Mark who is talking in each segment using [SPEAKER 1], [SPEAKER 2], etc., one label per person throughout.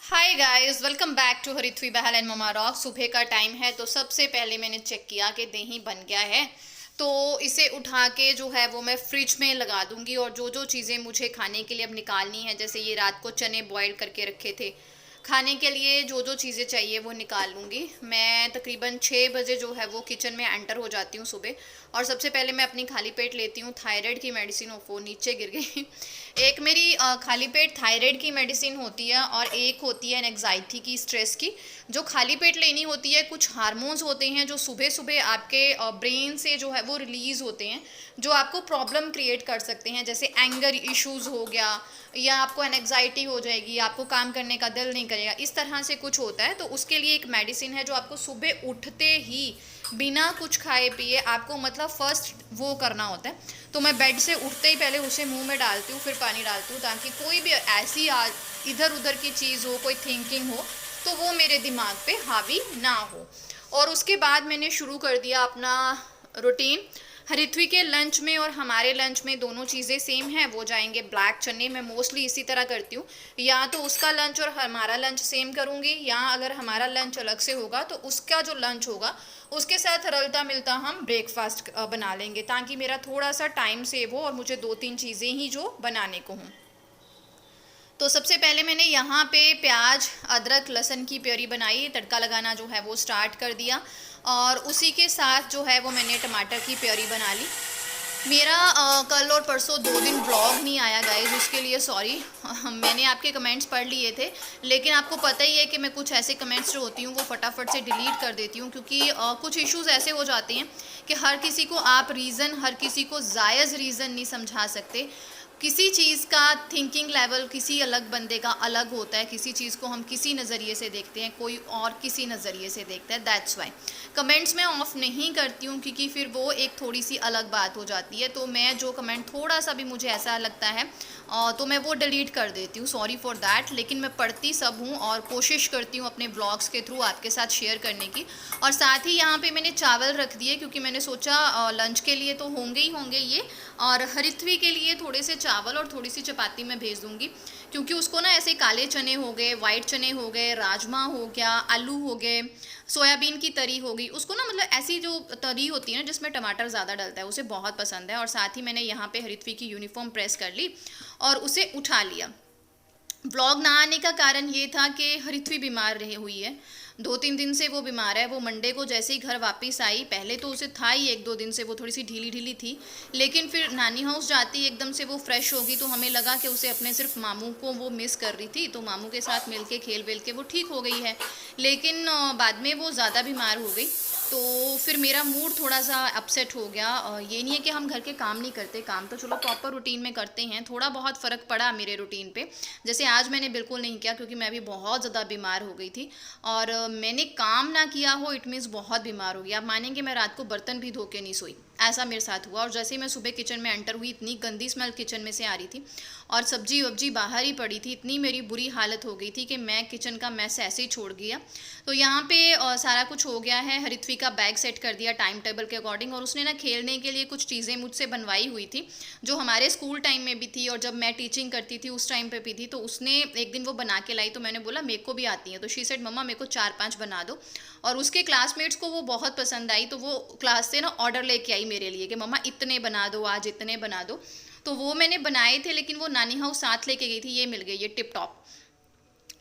[SPEAKER 1] Hi guys, welcome back to Harithvi Bahl and mama rock. सुबह का time है तो सबसे पहले मैंने चेक किया कि दही बन गया है। तो इसे उठा के जो है वो मैं फ्रिज में लगा दूंगी और जो जो चीज़ें मुझे खाने के लिए अब निकालनी है, जैसे ये रात को चने बॉईल करके रखे थे, खाने के लिए जो जो चीज़ें चाहिए वो निकाल लूँगी। मैं तकरीबन 6 बजे जो है वो किचन में एंटर हो जाती हूँ सुबह। और सबसे पहले मैं अपनी खाली पेट लेती हूँ थायराइड की मेडिसिन। ऑफ वो नीचे गिर गई एक मेरी खाली पेट थायराइड की मेडिसिन होती है और एक होती है एंग्जाइटी की, स्ट्रेस की। जो खाली पेट लेनी होती है, कुछ हार्मोन्स होते हैं जो सुबह सुबह आपके ब्रेन से जो है वो रिलीज होते हैं, जो आपको प्रॉब्लम क्रिएट कर सकते हैं, जैसे एंगर इश्यूज हो गया, या आपको एनजाइटी हो जाएगी, आपको काम करने का दिल नहीं करेगा, इस तरह से कुछ होता है। तो उसके लिए एक मेडिसिन है जो आपको सुबह उठते ही बिना कुछ खाए पिए आपको मतलब फर्स्ट वो करना होता है। तो मैं बेड से उठते ही पहले उसे मुंह में डालती हूँ, फिर पानी डालती हूँ, ताकि कोई भी ऐसी इधर उधर की चीज़ हो, कोई थिंकिंग हो, तो वो मेरे दिमाग पे हावी ना हो। और उसके बाद मैंने शुरू कर दिया अपना रूटीन। हरिथ्वी के लंच में और हमारे लंच में दोनों चीज़ें सेम हैं, वो जाएंगे ब्लैक चने। मैं मोस्टली इसी तरह करती हूँ, या तो उसका लंच और हमारा लंच सेम करूँगी, या अगर हमारा लंच अलग से होगा तो उसका जो लंच होगा उसके साथ रलता मिलता हम ब्रेकफास्ट बना लेंगे, ताकि मेरा थोड़ा सा टाइम सेव हो और मुझे दो तीन चीज़ें ही जो बनाने को हों। तो सबसे पहले मैंने यहाँ पे प्याज अदरक लहसुन की प्योरी बनाई, तड़का लगाना जो है वो स्टार्ट कर दिया। और उसी के साथ जो है वो मैंने टमाटर की प्योरी बना ली। मेरा कल और परसों 2 दिन ब्लॉग नहीं आया गाइज, उसके लिए सॉरी। मैंने आपके कमेंट्स पढ़ लिए थे, लेकिन आपको पता ही है कि मैं कुछ ऐसे कमेंट्स जो होती हूँ वो फटाफट से डिलीट कर देती हूँ, क्योंकि कुछ इश्यूज ऐसे हो जाते हैं कि हर किसी को आप रीज़न, हर किसी को जायज़ रीज़न नहीं समझा सकते। किसी चीज़ का थिंकिंग लेवल किसी अलग बंदे का अलग होता है, किसी चीज़ को हम किसी नज़रिए से देखते हैं, कोई और किसी नज़रिए से देखता है। दैट्स वाई कमेंट्स में ऑफ नहीं करती हूँ, क्योंकि फिर वो एक थोड़ी सी अलग बात हो जाती है। तो मैं जो कमेंट थोड़ा सा भी मुझे ऐसा लगता है तो मैं वो डिलीट कर देती हूँ, सॉरी फॉर दैट। लेकिन मैं पढ़ती सब हूँ और कोशिश करती हूँ अपने ब्लॉग्स के थ्रू आपके साथ शेयर करने की। और साथ ही यहाँ पे मैंने चावल रख दिए, क्योंकि मैंने सोचा लंच के लिए तो होंगे ही होंगे ये, और हरिथ्वी के लिए थोड़े से चावल और थोड़ी सी चपाती मैं भेज दूँगी, क्योंकि उसको ना ऐसे काले चने हो गए, वाइट चने हो गए, राजमा हो गया, आलू हो गए, सोयाबीन की तरी हो गई, उसको ना मतलब ऐसी जो तरी होती है ना जिसमें टमाटर ज़्यादा डलता है, उसे बहुत पसंद है। और साथ ही मैंने यहाँ पे हरिथ्वी की यूनिफॉर्म प्रेस कर ली और उसे उठा लिया। ब्लॉग ना आने का कारण ये था कि हरिथ्वी बीमार रही हुई है, 2-3 दिन से वो बीमार है। वो मंडे को जैसे ही घर वापस आई, पहले तो उसे था ही 1-2 दिन से वो थोड़ी सी ढीली ढीली थी, लेकिन फिर नानी हाउस जाती एकदम से वो फ्रेश होगी, तो हमें लगा कि उसे अपने सिर्फ मामू को वो मिस कर रही थी, तो मामू के साथ मिल के खेल वेल के वो ठीक हो गई है। लेकिन बाद में वो ज़्यादा बीमार हो गई, तो फिर मेरा मूड थोड़ा सा अपसेट हो गया। ये नहीं है कि हम घर के काम नहीं करते, काम तो चलो प्रॉपर रूटीन में करते हैं, थोड़ा बहुत फ़र्क पड़ा मेरे रूटीन पे। जैसे आज मैंने बिल्कुल नहीं किया, क्योंकि मैं भी बहुत ज़्यादा बीमार हो गई थी। और मैंने काम ना किया हो इट मीन्स बहुत बीमार हो गई। आप मानेंगे मैं रात को बर्तन भी धो के नहीं सोई, ऐसा मेरे साथ हुआ। और जैसे ही मैं सुबह किचन में एंटर हुई, इतनी गंदी स्मेल किचन में से आ रही थी और सब्जी वब्जी बाहर ही पड़ी थी, इतनी मेरी बुरी हालत हो गई थी कि मैं किचन का मैस ऐसे ही छोड़ गया। तो यहाँ पे सारा कुछ हो गया है। हरिथ्वी का बैग सेट कर दिया टाइम टेबल के अकॉर्डिंग, और उसने ना खेलने के लिए कुछ चीज़ें मुझसे बनवाई हुई थी, जो हमारे स्कूल टाइम में भी थी और जब मैं टीचिंग करती थी उस टाइम पे भी थी। तो उसने एक दिन वो बना के लाई, तो मैंने बोला मेरे को भी आती है, तो शी सेड मम्मा मेरे को 4-5 बना दो। और उसके क्लासमेट्स को वो बहुत पसंद आई, तो वो क्लास से ना ऑर्डर लेके आई मेरे लिए कि मम्मा इतने बना दो, आज इतने बना दो। तो वो मैंने बनाए थे, लेकिन वो नानी हाउस साथ लेके गई थी, ये मिल गई ये टिप टॉप।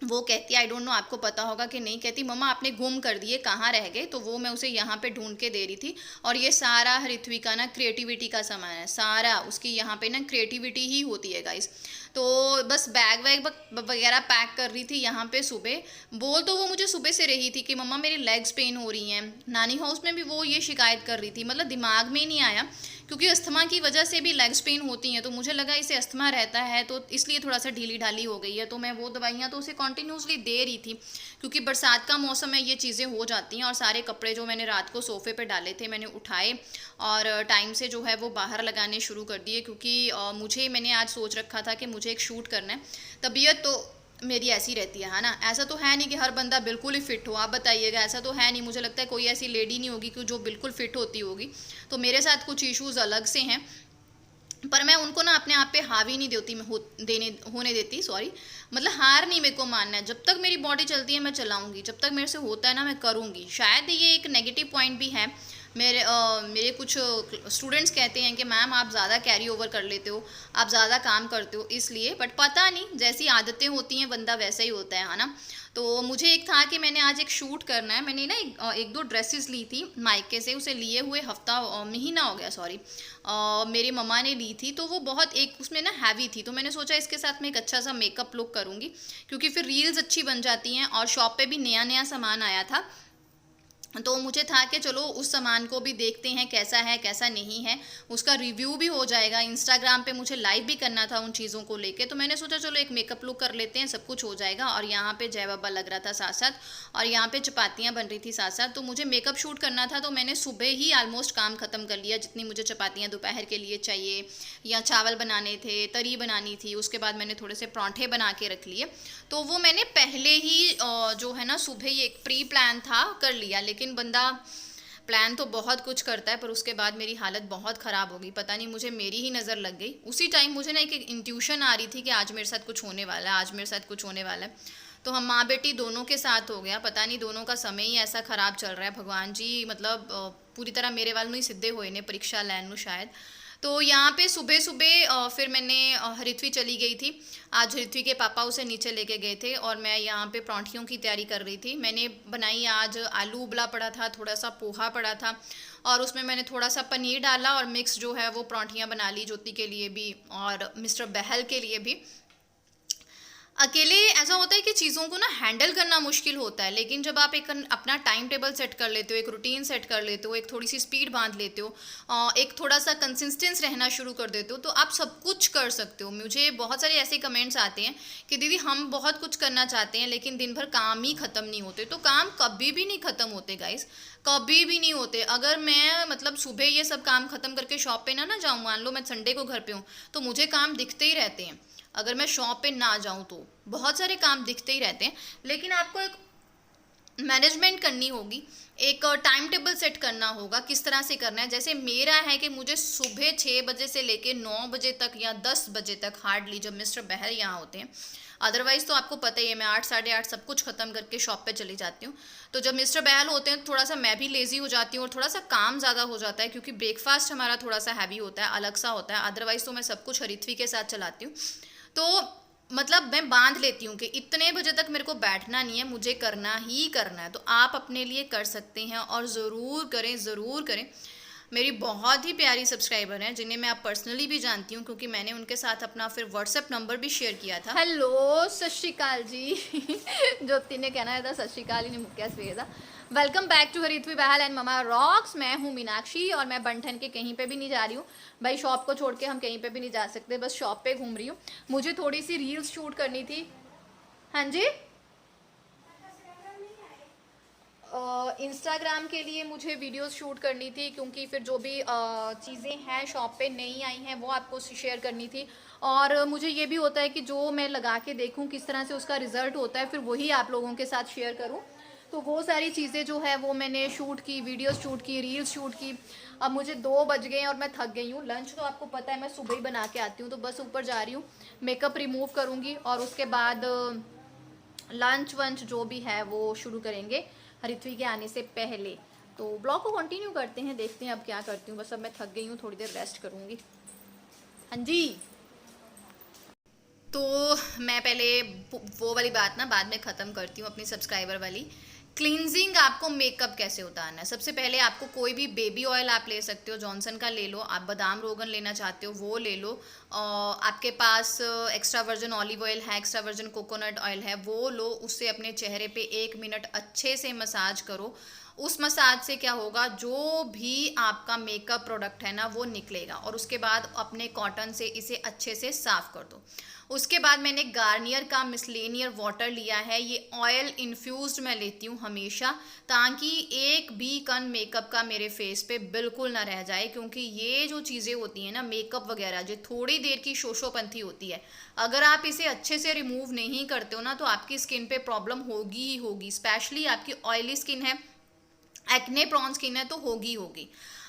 [SPEAKER 1] वो कहती है आई डोंट नो आपको पता होगा कि नहीं, कहती मम्मा आपने गुम कर दिए, कहाँ रह गए। तो वो मैं उसे यहाँ पे ढूंढ के दे रही थी। और ये सारा हरिथ्वी का ना क्रिएटिविटी का सामान है, सारा उसकी यहाँ पे ना क्रिएटिविटी ही होती है गाइस। तो बस बैग वैग वगैरह पैक कर रही थी यहाँ पे सुबह। बोल तो वो मुझे सुबह से रही थी कि मम्मा मेरी लेग्स पेन हो रही हैं। नानी हाउस में भी वो ये शिकायत कर रही थी, मतलब दिमाग में ही नहीं आया, क्योंकि अस्थमा की वजह से भी लेग्स पेन होती हैं, तो मुझे लगा इसे अस्थमा रहता है, तो इसलिए थोड़ा सा ढीली ढाली हो गई है। तो मैं वो दवाइयाँ तो उसे कॉन्टीन्यूसली दे रही थी, क्योंकि बरसात का मौसम है, ये चीज़ें हो जाती हैं। और सारे कपड़े जो मैंने रात को सोफ़े पे डाले थे मैंने उठाए और टाइम से जो है वो बाहर लगाने शुरू कर दिए, क्योंकि मैंने आज सोच रखा था कि मुझे एक शूट करना है। तबीयत तो मेरी ऐसी रहती है ना, ऐसा तो है नहीं कि हर बंदा बिल्कुल ही फिट हो। आप बताइएगा, ऐसा तो है नहीं। मुझे लगता है कोई ऐसी लेडी नहीं होगी कि जो बिल्कुल फिट होती होगी। तो मेरे साथ कुछ इश्यूज़ अलग से हैं, पर मैं उनको ना अपने आप पे हावी नहीं देती, मैं होने देती, सॉरी, मतलब हार नहीं मेरे को मानना है। जब तक मेरी बॉडी चलती है मैं चलाऊंगी, जब तक मेरे से होता है ना मैं करूँगी। शायद ये एक नेगेटिव पॉइंट भी है। मेरे कुछ स्टूडेंट्स कहते हैं कि मैम आप ज़्यादा कैरी ओवर कर लेते हो, आप ज़्यादा काम करते हो इसलिए, बट पता नहीं, जैसी आदतें होती हैं बंदा वैसा ही होता है ना। तो मुझे एक था कि मैंने आज एक शूट करना है। मैंने ना एक दो ड्रेसेस ली थी मायके से, उसे लिए हुए हफ्ता महीना हो गया, सॉरी, मेरी मम्मा ने ली थी। तो वो बहुत एक उसमें ना हैवी थी, तो मैंने सोचा इसके साथ मैं एक अच्छा सा मेकअप लुक करूँगी, क्योंकि फिर रील्स अच्छी बन जाती हैं। और शॉप पे भी नया नया सामान आया था, तो मुझे था कि चलो उस सामान को भी देखते हैं कैसा है कैसा नहीं है, उसका रिव्यू भी हो जाएगा। इंस्टाग्राम पे मुझे लाइव भी करना था उन चीज़ों को लेके, तो मैंने सोचा चलो एक मेकअप लुक कर लेते हैं, सब कुछ हो जाएगा। और यहाँ पे जय बाबा लग रहा था साथ साथ, और यहाँ पे चपातियाँ बन रही थी साथ साथ। तो मुझे मेकअप शूट करना था, तो मैंने सुबह ही ऑलमोस्ट काम ख़त्म कर लिया। जितनी मुझे चपातियाँ दोपहर के लिए चाहिए, या चावल बनाने थे, तरी बनानी थी, उसके बाद मैंने थोड़े से पराठे बना के रख लिए। तो वो मैंने पहले ही जो है ना सुबह ही एक प्री प्लान था कर लिया। लेकिन बंदा प्लान तो बहुत कुछ करता है, पर उसके बाद मेरी हालत बहुत ख़राब हो गई। पता नहीं मुझे मेरी ही नज़र लग गई। उसी टाइम मुझे ना एक इंट्यूशन आ रही थी कि आज मेरे साथ कुछ होने वाला है, आज मेरे साथ कुछ होने वाला है। तो हम माँ बेटी दोनों के साथ हो गया। पता नहीं दोनों का समय ही ऐसा ख़राब चल रहा है। भगवान जी मतलब पूरी तरह मेरे वाल ही सीधे होए ने परीक्षा लैन शायद। तो यहाँ पे सुबह सुबह फिर मैंने हरिथवी चली गई थी। आज हरिथवी के पापा उसे नीचे लेके गए थे, और मैं यहाँ पे पराठियों की तैयारी कर रही थी। मैंने बनाई आज आलू उबला पड़ा था, थोड़ा सा पोहा पड़ा था, और उसमें मैंने थोड़ा सा पनीर डाला, और मिक्स जो है वो पराठियाँ बना ली, ज्योति के लिए भी और मिस्टर बहल के लिए भी। अकेले ऐसा होता है कि चीज़ों को ना हैंडल करना मुश्किल होता है, लेकिन जब आप एक अपना टाइम टेबल सेट कर लेते हो, एक रूटीन सेट कर लेते हो, एक थोड़ी सी स्पीड बांध लेते हो, एक थोड़ा सा कंसिस्टेंस रहना शुरू कर देते हो, तो आप सब कुछ कर सकते हो। मुझे बहुत सारे ऐसे कमेंट्स आते हैं कि दीदी हम बहुत कुछ करना चाहते हैं लेकिन दिन भर काम ही ख़त्म नहीं होते। तो काम कभी भी नहीं ख़त्म होते गाइस, कभी भी नहीं होते। अगर मैं मतलब सुबह ये सब काम ख़त्म करके शॉप पे ना जाऊँ, मान लो मैं संडे को घर पे हूँ, तो मुझे काम दिखते ही रहते हैं। अगर मैं शॉप पे ना जाऊं तो बहुत सारे काम दिखते ही रहते हैं। लेकिन आपको एक मैनेजमेंट करनी होगी, एक टाइम टेबल सेट करना होगा किस तरह से करना है। जैसे मेरा है कि मुझे सुबह 6 बजे से लेके 9 बजे तक या 10 बजे तक हार्डली, जब मिस्टर बहल यहाँ होते हैं, अदरवाइज़ तो आपको पता ही है मैं 8 साढ़े 8 सब कुछ ख़त्म करके शॉप पे चली जाती हूँ। तो जब मिस्टर बहल होते हैं थोड़ा सा मैं भी लेज़ी हो जाती हूँ, और थोड़ा सा काम ज़्यादा हो जाता है, क्योंकि ब्रेकफास्ट हमारा थोड़ा सा हैवी होता है, अलग सा होता है। अदरवाइज़ तो मैं सब कुछ हरिथवी के साथ चलाती हूँ। तो मतलब मैं बांध लेती हूँ कि इतने बजे तक मेरे को बैठना नहीं है, मुझे करना ही करना है। तो आप अपने लिए कर सकते हैं, और ज़रूर करें, ज़रूर करें। मेरी बहुत ही प्यारी सब्सक्राइबर हैं जिन्हें मैं आप पर्सनली भी जानती हूँ, क्योंकि मैंने उनके साथ अपना फिर व्हाट्सएप नंबर भी शेयर किया था। हेलो सत श्रीकाल जी ज्योति ने कहना था सत श्रीकाल ही नहीं मुक्या सवेर दा। Welcome back to Harithvi Bahal and mama rocks. मैं हूँ मीनाक्षी, और मैं बंठन के कहीं पे भी नहीं जा रही हूँ भाई। शॉप को छोड़ के हम कहीं पे भी नहीं जा सकते, बस शॉप पे घूम रही हूँ। मुझे थोड़ी सी रील्स शूट करनी थी। हाँ जी, इंस्टाग्राम के लिए मुझे वीडियोस शूट करनी थी, क्योंकि फिर जो भी चीज़ें हैं शॉप पे नई आई हैं वो आपको शेयर करनी थी। और मुझे ये भी होता है कि जो मैं लगा के देखूं किस तरह से उसका रिज़ल्ट होता है, फिर वही आप लोगों के साथ शेयर करूं। तो वो सारी चीज़ें जो है वो मैंने शूट की, वीडियोस शूट की, रील्स शूट की। अब मुझे 2 बज गए हैं और मैं थक गई हूँ। लंच तो आपको पता है मैं सुबह ही बना के आती हूँ, तो बस ऊपर जा रही हूँ, मेकअप रिमूव करूँगी, और उसके बाद लंच वंच जो भी है वो शुरू करेंगे हरिथवी के आने से पहले। तो ब्लॉग को कंटिन्यू करते हैं, देखते हैं अब क्या करती हूँ। बस अब मैं थक गई हूँ, थोड़ी देर रेस्ट करूँगी। हाँ जी, तो मैं पहले वो वाली बात ना बाद में ख़त्म करती हूँ, अपनी सब्सक्राइबर वाली। क्लींजिंग आपको मेकअप कैसे उतारना है। सबसे पहले आपको कोई भी बेबी ऑयल आप ले सकते हो, जॉनसन का ले लो, आप बादाम रोगन लेना चाहते हो वो ले लो, आपके पास एक्स्ट्रा वर्जन ऑलिव ऑयल है, एक्स्ट्रा वर्जन कोकोनट ऑयल है, वो लो। उससे अपने चेहरे पे 1 मिनट अच्छे से मसाज करो। उस मसाज से क्या होगा, जो भी आपका मेकअप प्रोडक्ट है ना वो निकलेगा, और उसके बाद अपने कॉटन से इसे अच्छे से साफ कर दो। उसके बाद मैंने गार्नियर का मिसलेनियर वाटर लिया है। ये ऑयल इन्फ्यूज्ड मैं लेती हूँ हमेशा, ताकि एक भी कण मेकअप का मेरे फेस पे बिल्कुल ना रह जाए, क्योंकि ये जो चीज़ें होती हैं ना मेकअप वगैरह, जो थोड़ी देर की शोशोपंथी होती है, अगर आप इसे अच्छे से रिमूव नहीं करते हो ना तो आपकी स्किन पे प्रॉब्लम होगी ही होगी। स्पेशली आपकी ऑयली स्किन है, एक्ने प्रॉन स्किन है तो होगी होगी।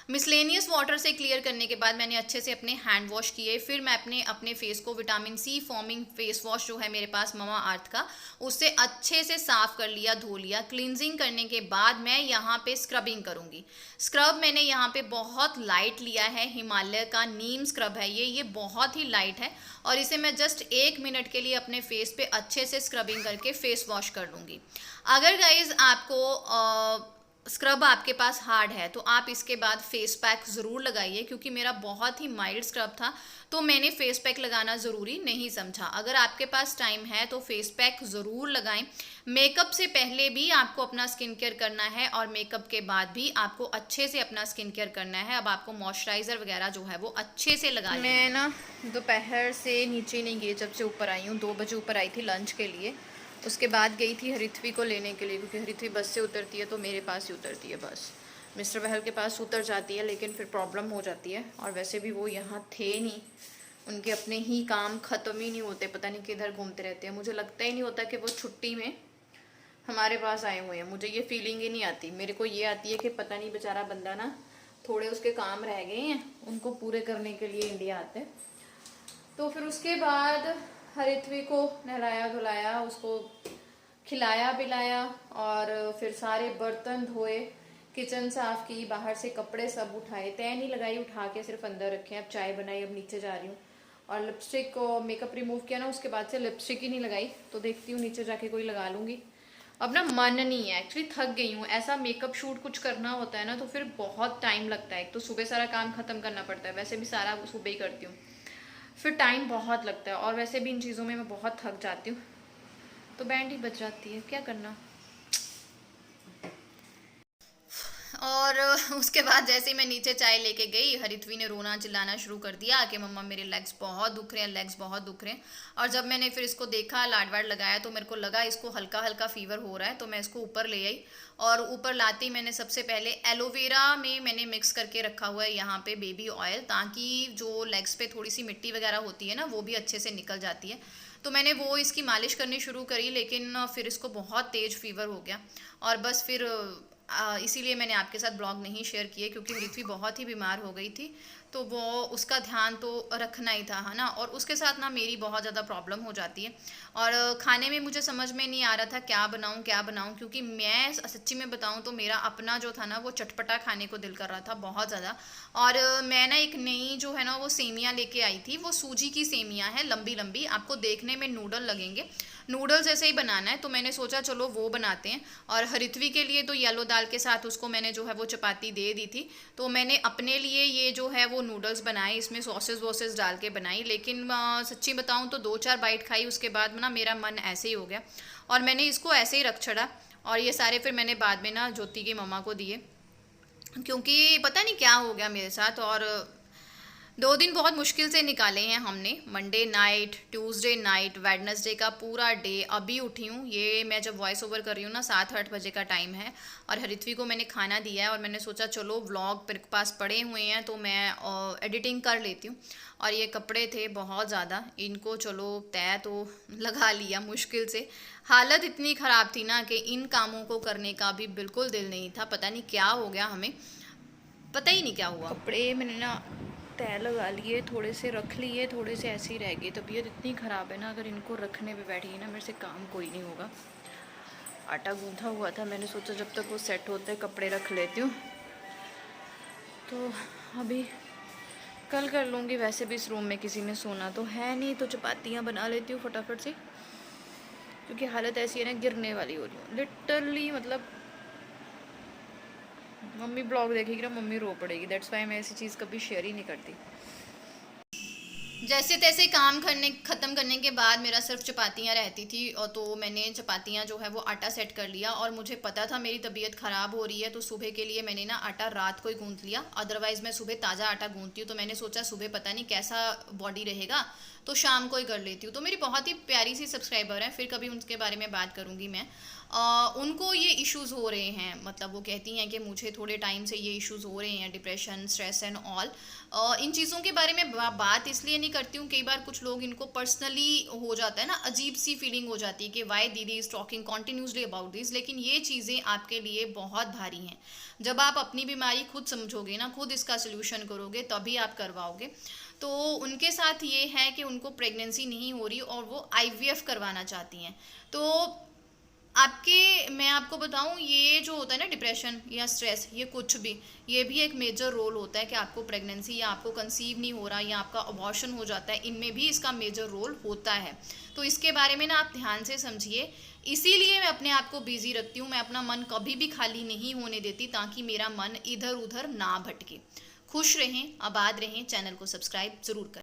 [SPEAKER 1] मिसलेनियस वाटर से क्लियर करने के बाद मैंने अच्छे से अपने हैंड वॉश किए। फिर मैं अपने फेस को vitamin C foaming face wash जो है मेरे पास ममा अर्थ का, उससे अच्छे से साफ कर लिया, धो लिया। क्लिनजिंग करने के बाद मैं यहाँ पे स्क्रबिंग करूँगी। स्क्रब मैंने यहाँ पे बहुत लाइट लिया है, हिमालय का नीम स्क्रब है ये बहुत ही लाइट है, और इसे मैं जस्ट 1 मिनट के लिए अपने फेस पे अच्छे से स्क्रबिंग करके फेस वॉश कर लूँगी। अगर गाइज आपको स्क्रब आपके पास हार्ड है तो आप इसके बाद फेस पैक ज़रूर लगाइए, क्योंकि मेरा बहुत ही माइल्ड स्क्रब था तो मैंने फेस पैक लगाना ज़रूरी नहीं समझा। अगर आपके पास टाइम है तो फेस पैक ज़रूर लगाएं। मेकअप से पहले भी आपको अपना स्किन केयर करना है और मेकअप के बाद भी आपको अच्छे से अपना स्किन केयर करना है। अब आपको मॉइस्चराइज़र वगैरह जो है वो अच्छे से लगा लें। मैं ना दोपहर से नीचे नहीं गई, जब से ऊपर आई हूँ 2 बजे ऊपर आई थी लंच के लिए। उसके बाद गई थी हरिथ्वी को लेने के लिए, क्योंकि हरिथ्वी बस से उतरती है तो मेरे पास ही उतरती है बस। मिस्टर बहल के पास उतर जाती है लेकिन फिर प्रॉब्लम हो जाती है, और वैसे भी वो यहाँ थे नहीं, उनके अपने ही काम ख़त्म ही नहीं होते, पता नहीं किधर घूमते रहते हैं। मुझे लगता ही नहीं होता कि वो छुट्टी में हमारे पास आए हुए हैं, मुझे ये फीलिंग ही नहीं आती। मेरे को ये आती है कि पता नहीं बेचारा बंदा ना, थोड़े उसके काम रह गए हैं, उनको पूरे करने के लिए इंडिया आते हैं। तो फिर उसके बाद हरिथ्वी को नहलाया धुलाया, उसको खिलाया पिलाया, और फिर सारे बर्तन धोए, किचन साफ की, बाहर से कपड़े सब उठाए, तय नहीं लगाई, उठा के सिर्फ अंदर रखे। अब चाय बनाई, अब नीचे जा रही हूँ, और लिपस्टिक को मेकअप रिमूव किया ना, उसके बाद से लिपस्टिक ही नहीं लगाई, तो देखती हूँ नीचे जाके कोई लगा लूँगी। अब ना मन नहीं है, एक्चुअली थक गई हूँ। ऐसा मेकअप शूट कुछ करना होता है ना तो फिर बहुत टाइम लगता है। एक तो सुबह सारा काम खत्म करना पड़ता है, वैसे भी सारा सुबह ही करती हूँ, फिर टाइम बहुत लगता है, और वैसे भी इन चीज़ों में मैं बहुत थक जाती हूँ, तो बैंड ही बज जाती है, क्या करना। और उसके बाद जैसे ही मैं नीचे चाय लेके गई, हरिथ्वी ने रोना चिल्लाना शुरू कर दिया कि मम्मा मेरे लेग्स बहुत दुख रहे हैं, लेग्स बहुत दुख रहे हैं। और जब मैंने फिर इसको देखा, लाड वाड लगाया, तो मेरे को लगा इसको हल्का हल्का फीवर हो रहा है, तो मैं इसको ऊपर ले आई। और ऊपर लाते ही मैंने सबसे पहले एलोवेरा में मैंने मिक्स करके रखा हुआ है यहाँ पे बेबी ऑयल, ताकि जो लेग्स पे थोड़ी सी मिट्टी वगैरह होती है ना वो भी अच्छे से निकल जाती है। तो मैंने वो इसकी मालिश करनी शुरू करी, लेकिन फिर इसको बहुत तेज़ फीवर हो गया, और बस फिर इसीलिए मैंने आपके साथ ब्लॉग नहीं शेयर किए, क्योंकि हरिथ्वी बहुत ही बीमार हो गई थी, तो वो उसका ध्यान तो रखना ही था, है ना। और उसके साथ ना मेरी बहुत ज़्यादा प्रॉब्लम हो जाती है, और खाने में मुझे समझ में नहीं आ रहा था क्या बनाऊं, क्योंकि मैं सच्ची में बताऊं तो मेरा अपना जो था ना वो चटपटा खाने को दिल कर रहा था बहुत ज़्यादा। और मैं ना एक नई जो है ना वो सेमियाँ लेके आई थी, वो सूजी की सेमियाँ हैं, लंबी लंबी, आपको देखने में नूडल लगेंगे, नूडल जैसे ही बनाना है, तो मैंने सोचा चलो वो बनाते हैं। और हरिथ्वी के लिए तो येलो दाल के साथ उसको मैंने जो है वो चपाती दे दी थी, तो मैंने अपने लिए ये जो है वो नूडल्स बनाए, इसमें सॉसेस वॉसेस डाल के बनाई। लेकिन सच्ची बताऊं तो 2-4 बाइट खाई, उसके बाद ना मेरा मन ऐसे ही हो गया, और मैंने इसको ऐसे ही रख छड़ा। और ये सारे फिर मैंने बाद में ना ज्योति की मम्मा को दिए, क्योंकि पता नहीं क्या हो गया मेरे साथ। और 2 दिन बहुत मुश्किल से निकाले हैं हमने, Monday night, Tuesday night, Wednesday का पूरा डे। अभी उठी हूँ, ये मैं जब वॉइस ओवर कर रही हूँ ना 7-8 बजे का टाइम है, और हरिथ्वी को मैंने खाना दिया है, और मैंने सोचा चलो व्लॉग मेरे पास पड़े हुए हैं तो मैं एडिटिंग कर लेती हूँ। और ये कपड़े थे बहुत ज़्यादा, इनको चलो तय तो लगा लिया मुश्किल से। हालत इतनी ख़राब थी ना कि इन कामों को करने का भी बिल्कुल दिल नहीं था, पता नहीं क्या हो गया हमें, पता ही नहीं क्या हुआ। कपड़े मैंने ना तय लगा लिए, थोड़े से रख लिए, थोड़े से ऐसे ही रह गए। तबीयत इतनी ख़राब है ना, अगर इनको रखने पे बैठी ना मेरे से काम कोई नहीं होगा। आटा गूंथा हुआ था, मैंने सोचा जब तक वो सेट होता है कपड़े रख लेती हूँ, तो अभी कल कर लूँगी। वैसे भी इस रूम में किसी ने सोना तो है नहीं, तो चपातियाँ बना लेती हूँ फटाफट से, क्योंकि हालत ऐसी है ना गिरने वाली हो रही हूँ लिटरली। मतलब मम्मी ब्लॉग देखेगी ना मम्मी रो पड़ेगी, दैट्स वाई मैं ऐसी चीज़ कभी शेयर ही नहीं करती। जैसे तैसे काम ख़त्म करने के बाद मेरा सिर्फ चपातियाँ रहती थी, और तो मैंने चपातियाँ जो है वो आटा सेट कर लिया। और मुझे पता था मेरी तबीयत ख़राब हो रही है, तो सुबह के लिए मैंने ना आटा रात को ही गूंथ लिया, अदरवाइज़ मैं सुबह ताज़ा आटा गूंथती हूँ। तो मैंने सोचा सुबह पता नहीं कैसा बॉडी रहेगा, तो शाम को ही कर लेती हूँ। तो मेरी बहुत ही प्यारी सी सब्सक्राइबर है, फिर कभी उनके बारे में बात करूँगी मैं। उनको ये इश्यूज़ हो रहे हैं, मतलब वो कहती हैं कि मुझे थोड़े टाइम से ये इश्यूज़ हो रहे हैं, डिप्रेशन, स्ट्रेस एंड ऑल। इन चीज़ों के बारे में बात इसलिए नहीं करती हूँ, कई बार कुछ लोग इनको पर्सनली हो जाता है ना, अजीब सी फीलिंग हो जाती है कि वाई दीदी is talking continuously about this, लेकिन ये चीज़ें आपके लिए बहुत भारी हैं। जब आप अपनी बीमारी खुद समझोगे ना, खुद इसका सोल्यूशन करोगे, तभी आप करवाओगे। तो उनके साथ ये है कि उनको प्रेगनेंसी नहीं हो रही और वो आईवीएफ करवाना चाहती हैं। तो मैं आपको बताऊं, ये जो होता है ना डिप्रेशन या स्ट्रेस, ये कुछ भी, ये भी एक मेजर रोल होता है कि आपको प्रेगनेंसी या आपको कंसीव नहीं हो रहा या आपका अबॉर्शन हो जाता है, इनमें भी इसका मेजर रोल होता है। तो इसके बारे में ना आप ध्यान से समझिए। इसीलिए मैं अपने आप को बिजी रखती हूँ, मैं अपना मन कभी भी खाली नहीं होने देती, ताकि मेरा मन इधर उधर ना भटके। खुश रहें, आबाद रहें, चैनल को सब्सक्राइब ज़रूर करें।